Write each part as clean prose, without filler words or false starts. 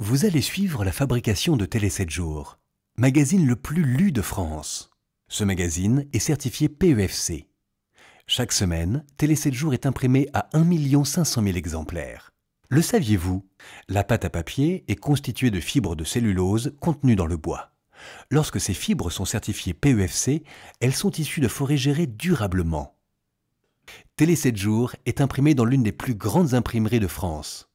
Vous allez suivre la fabrication de Télé 7 jours, magazine le plus lu de France. Ce magazine est certifié PEFC. Chaque semaine, Télé 7 jours est imprimé à 1 500 000 exemplaires. Le saviez-vous? La pâte à papier est constituée de fibres de cellulose contenues dans le bois. Lorsque ces fibres sont certifiées PEFC, elles sont issues de forêts gérées durablement. Télé 7 jours est imprimé dans l'une des plus grandes imprimeries de France.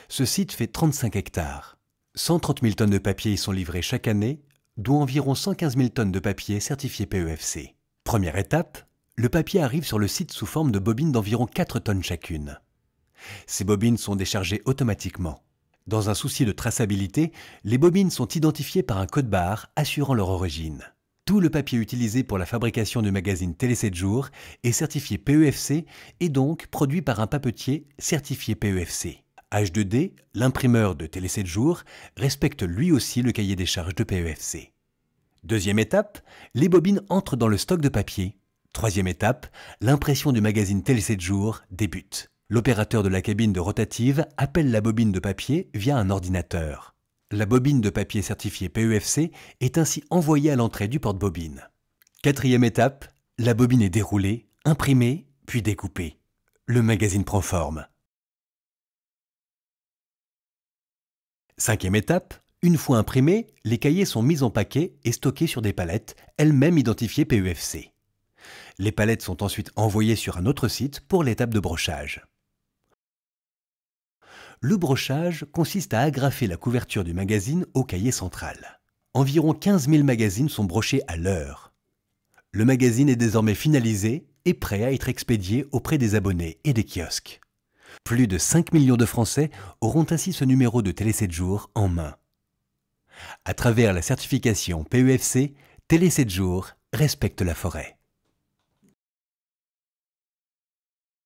Ce site fait 35 hectares. 130 000 tonnes de papier y sont livrées chaque année, dont environ 115 000 tonnes de papier certifié PEFC. Première étape, le papier arrive sur le site sous forme de bobines d'environ 4 tonnes chacune. Ces bobines sont déchargées automatiquement. Dans un souci de traçabilité, les bobines sont identifiées par un code-barre assurant leur origine. Tout le papier utilisé pour la fabrication du magazine Télé 7 jours est certifié PEFC et donc produit par un papetier certifié PEFC. H2D, l'imprimeur de Télé 7 jours, respecte lui aussi le cahier des charges de PEFC. Deuxième étape, les bobines entrent dans le stock de papier. Troisième étape, l'impression du magazine Télé 7 jours débute. L'opérateur de la cabine de rotative appelle la bobine de papier via un ordinateur. La bobine de papier certifiée PEFC est ainsi envoyée à l'entrée du porte-bobine. Quatrième étape, la bobine est déroulée, imprimée, puis découpée. Le magazine prend forme. Cinquième étape, une fois imprimés, les cahiers sont mis en paquet et stockés sur des palettes, elles-mêmes identifiées PEFC. Les palettes sont ensuite envoyées sur un autre site pour l'étape de brochage. Le brochage consiste à agrafer la couverture du magazine au cahier central. Environ 15 000 magazines sont brochés à l'heure. Le magazine est désormais finalisé et prêt à être expédié auprès des abonnés et des kiosques. Plus de 5 millions de Français auront ainsi ce numéro de Télé 7 jours en main. À travers la certification PEFC, Télé 7 jours respecte la forêt.